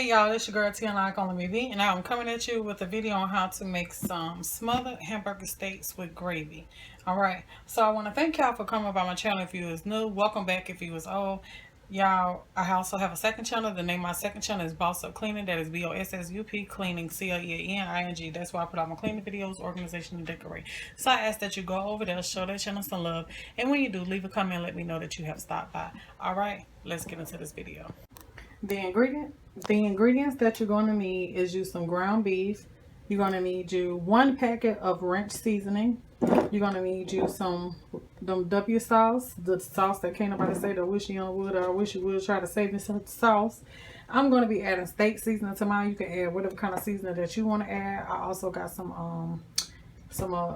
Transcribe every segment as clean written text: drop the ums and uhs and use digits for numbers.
Hey y'all, it's your girl T and I calling me V, and now I'm coming at you with a video on how to make some smothered hamburger steaks with gravy. Alright, so I want to thank y'all for coming by my channel. If you was new, welcome back. If you was old, y'all, I also have a second channel. The name of my second channel is Boss Up Cleaning. That is BOSSUP Cleaning, CLEANING. That's why I put out my cleaning videos, organization, and decorate. So I ask that you go over there, show that channel some love, and when you do, leave a comment and let me know that you have stopped by. Alright, let's get into this video. The ingredients that you're going to need is you some ground beef. You're going to need you 1 packet of ranch seasoning. You're going to need you some W sauce, the sauce that can't nobody say that wish you would or wish you would try to save me some sauce. I'm going to be adding steak seasoning to mine. You can add whatever kind of seasoning that you want to add. I also got some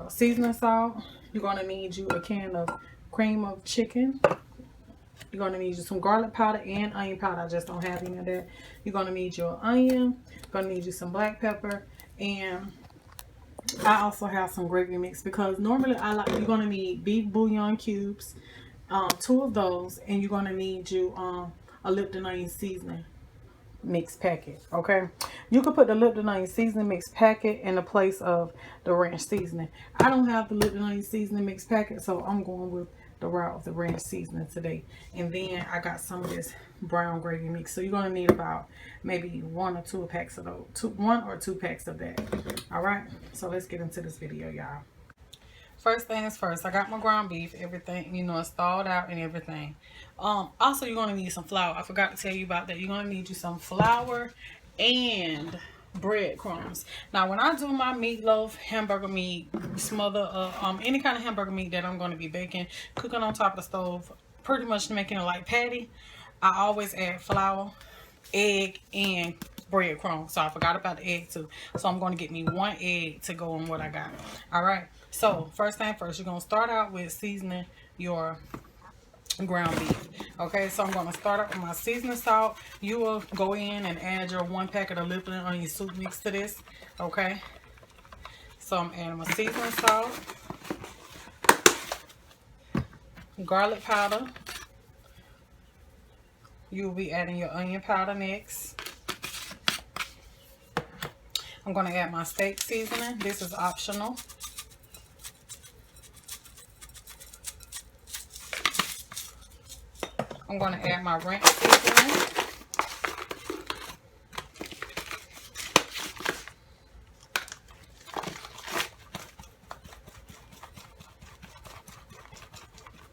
seasoning salt. You're going to need you a can of cream of chicken. You're going to need you some garlic powder and onion powder. I just don't have any of that. You're going to need your onion. You're going to need you some black pepper. And I also have some gravy mix because normally you're going to need beef bouillon cubes, 2 of those. And you're going to need you a Lipton onion seasoning mix packet. Okay, you could put the Lipton onion seasoning mix packet in the place of the ranch seasoning. I don't have the Lipton onion seasoning mix packet, so I'm going with the route of the ranch seasoning today. And then I got some of this brown gravy mix, so you're going to need about maybe 1 or 2 packs of those, 1 or 2 packs of that. All right, so let's get into this video, y'all. First things first, I got my ground beef, everything, you know, it's thawed out and everything. Also, you're going to need some flour. I forgot to tell you about that. You're going to need you some flour and breadcrumbs. Now, when I do my meatloaf, hamburger meat, smother, any kind of hamburger meat that I'm going to be baking, cooking on top of the stove, pretty much making it like patty, I always add flour, egg, and breadcrumbs. So I forgot about the egg too. So I'm going to get me 1 egg to go on what I got. All right. So first thing first, you're going to start out with seasoning your ground beef. Okay, so I'm going to start out with my seasoning salt. You will go in and add your 1 packet of Lipton onion soup mix to this. Okay, so I'm adding my seasoning salt, garlic powder. You will be adding your onion powder next. I'm going to add my steak seasoning. This is optional. I'm going to add my ranch seasoning.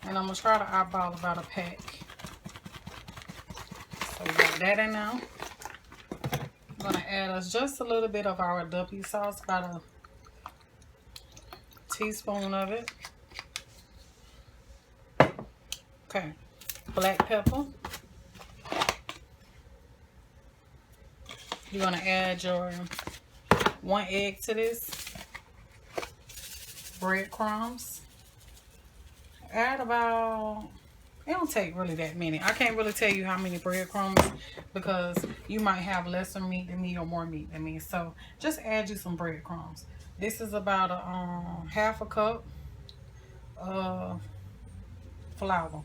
And I'm going to try to eyeball about a pack. So we got that in now. I'm going to add us just a little bit of our W sauce, about a teaspoon of it. Okay. Black pepper. You're going to add your 1 egg to this. Breadcrumbs. Add about, it don't take really that many. I can't really tell you how many breadcrumbs because you might have lesser meat than me or more meat than me. So just add you some breadcrumbs. This is about a 1/2 cup of flour.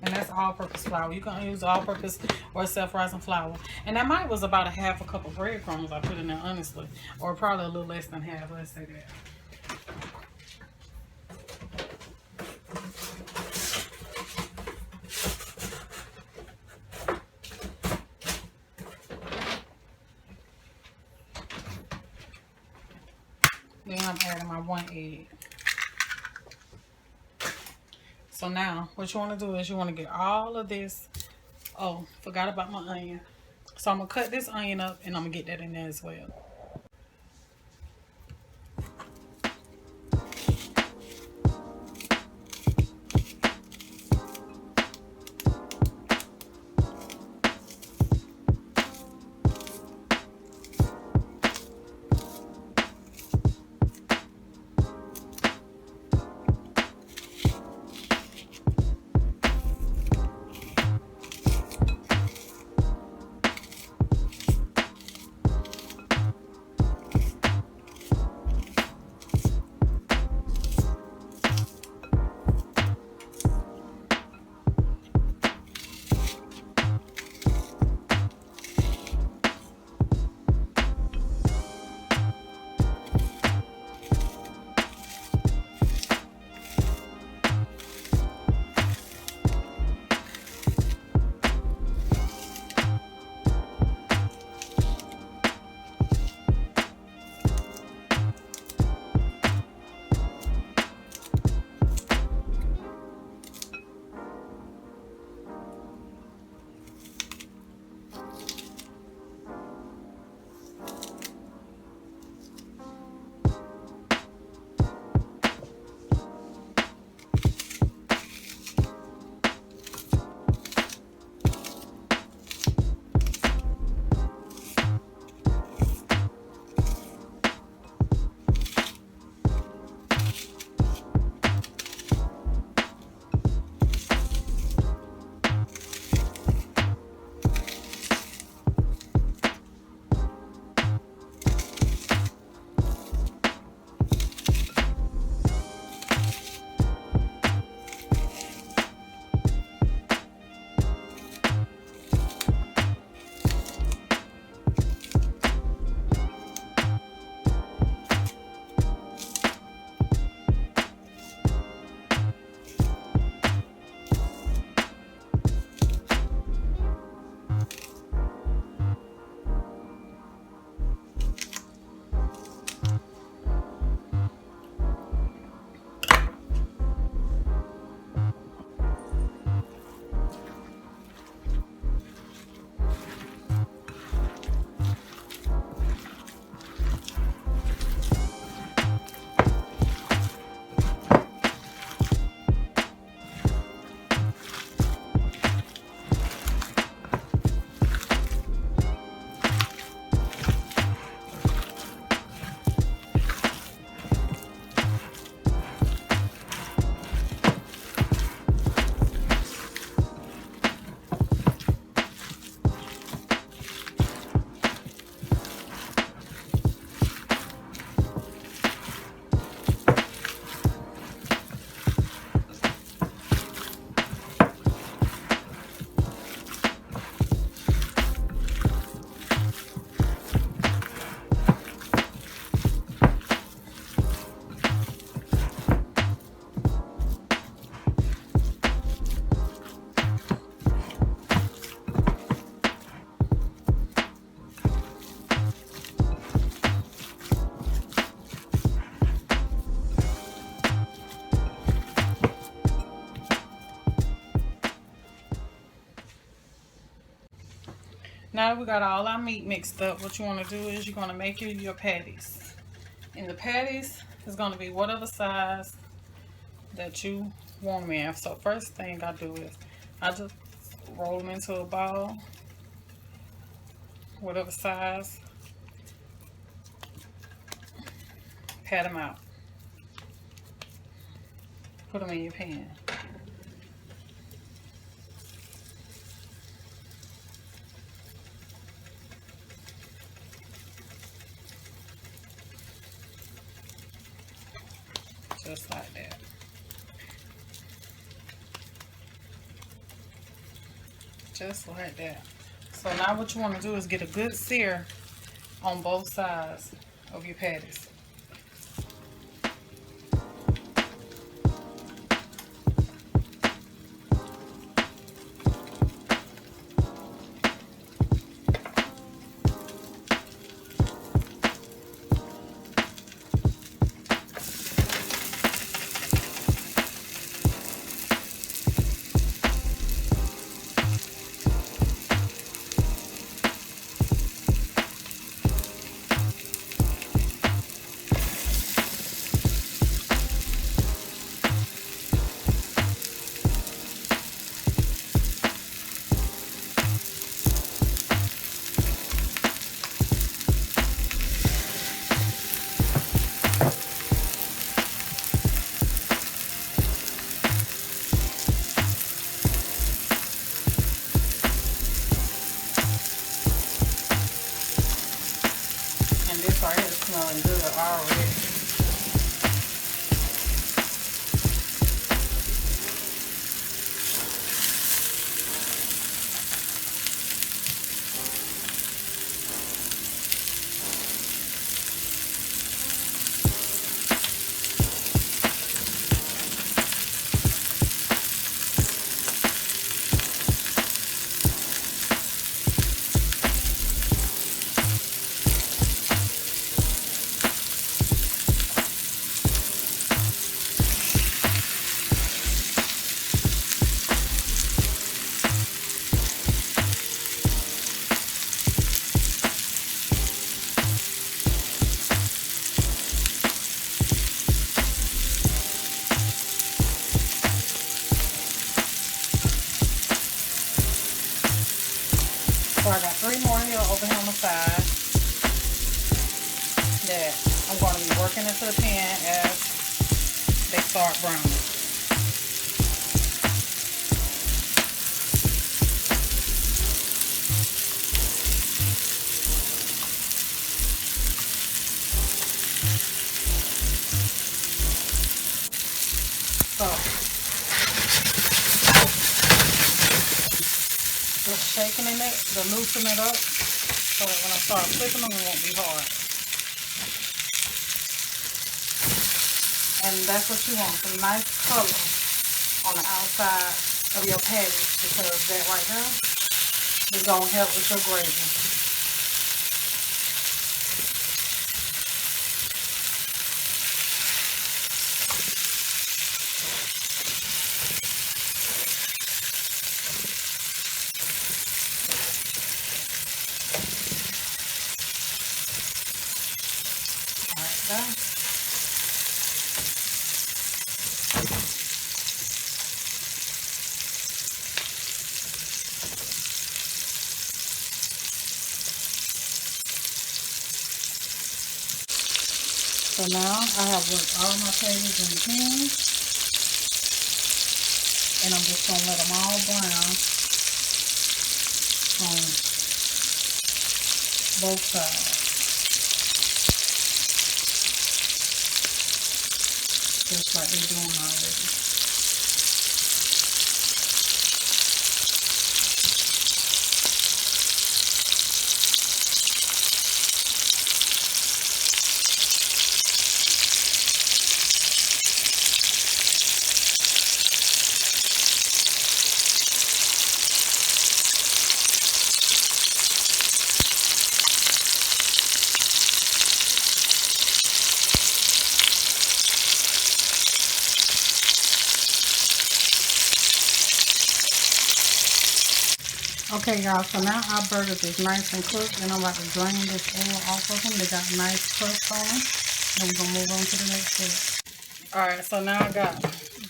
And that's all-purpose flour. You can use all-purpose or self-rising flour. And that might was about a 1/2 cup of breadcrumbs I put in there, honestly. Or probably a little less than half, let's say that. Then I'm adding my 1 egg. So now, what you want to do is you want to get all of this. Oh, forgot about my onion. So I'm going to cut this onion up and I'm going to get that in there as well. Now that we got all our meat mixed up, what you want to do is you're going to make your patties. And the patties is going to be whatever size that you want them in. So first thing I do is I just roll them into a ball, whatever size, pat them out, put them in your pan. Just like that. Just like that. So now what you want to do is get a good sear on both sides of your patties. This right here is smelling good already. So I got 3 more here over here on the side that I'm going to be working into the pan as they start browning. So just shaking it to loosen it up so that when I start flipping them, it won't be hard. And that's what you want, some nice color on the outside of your patties, because that right there is going to help with your gravy. Done. So now I have worked all my patties in the pan, and I'm just going to let them all brown on both sides. Just like they're doing already. Okay, y'all, so now our burgers is nice and cooked, and I'm about to drain this oil off of them. They got nice crust on them. And we're going to move on to the next step. Alright, so now I got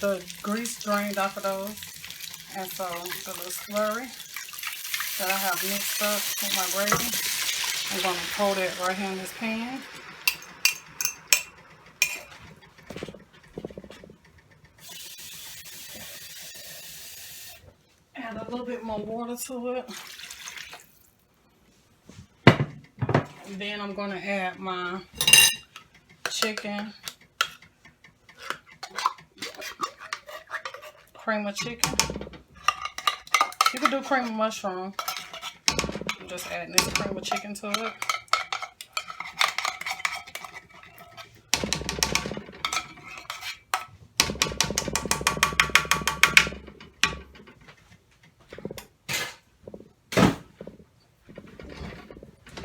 the grease drained off of those. And so the little slurry that I have mixed up with my gravy, I'm going to pour that right here in this pan. Add a little bit more water to it. And then I'm going to add my chicken, cream of chicken. You can do cream of mushroom. I'm just adding this cream of chicken to it.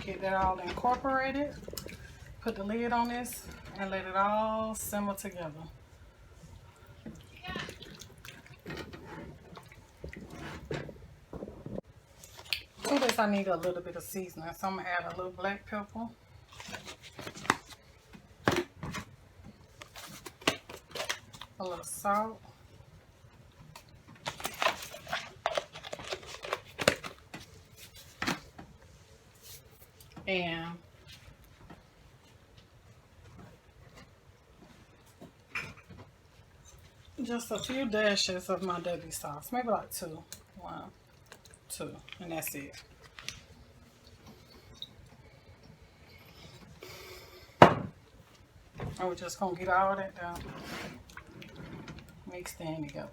Get that all incorporated. Put the lid on this and let it all simmer together. To this I need a little bit of seasoning, so I'm going to add a little black pepper. A little salt. And just a few dashes of my W sauce, maybe like two. 1, 2, and that's it. And we're just gonna get all that down, mixed in together.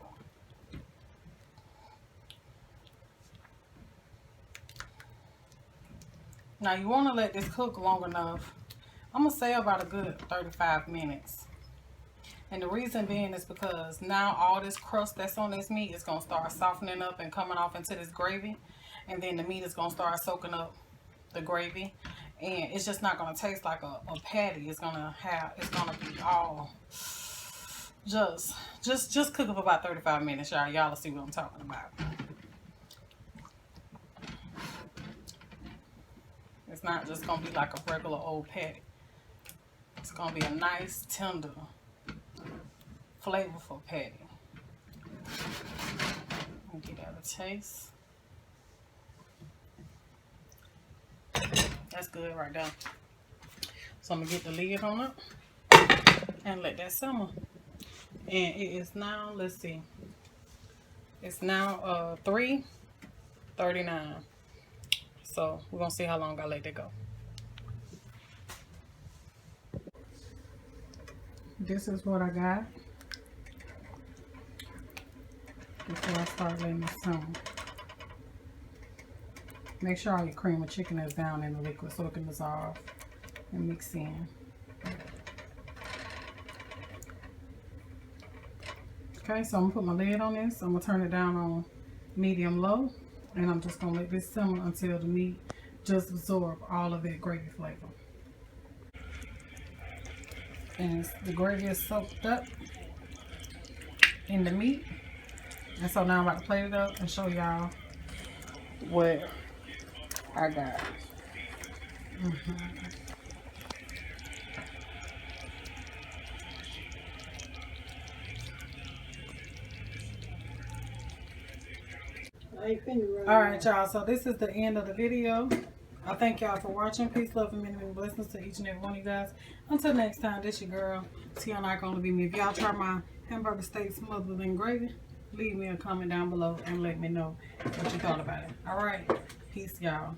Now you want to let this cook long enough. I'm gonna say about a good 35 minutes. And the reason being is because now all this crust that's on this meat is gonna start softening up and coming off into this gravy, and then the meat is gonna start soaking up the gravy, and it's just not gonna taste like a patty. It's gonna be all just cook up about 35 minutes, y'all. Y'all will see what I'm talking about. It's not just gonna be like a regular old patty. It's gonna be a nice, tender, flavorful patty. I'll give that a taste. That's good right there. So I'm gonna get the lid on it and let that simmer. And it is now, let's see, it's now 3:39. So we're gonna see how long I let that go. This is what I got before I start letting it simmer. Make sure all your cream of chicken is down in the liquid so it can dissolve and mix in. Okay, so I'm gonna put my lid on this. I'm gonna turn it down on medium low, and I'm just gonna let this simmer until the meat just absorb all of that gravy flavor. And the gravy is soaked up in the meat, and so now I'm about to plate it up and show y'all what I got. Alright, y'all, so this is the end of the video. I thank y'all for watching. Peace, love, and many, many blessings to each and every one of you guys. Until next time, this your girl, Tia, not gonna be me. If y'all try my hamburger steak smothered in gravy, leave me a comment down below and let me know what you thought about it. Alright, peace, y'all.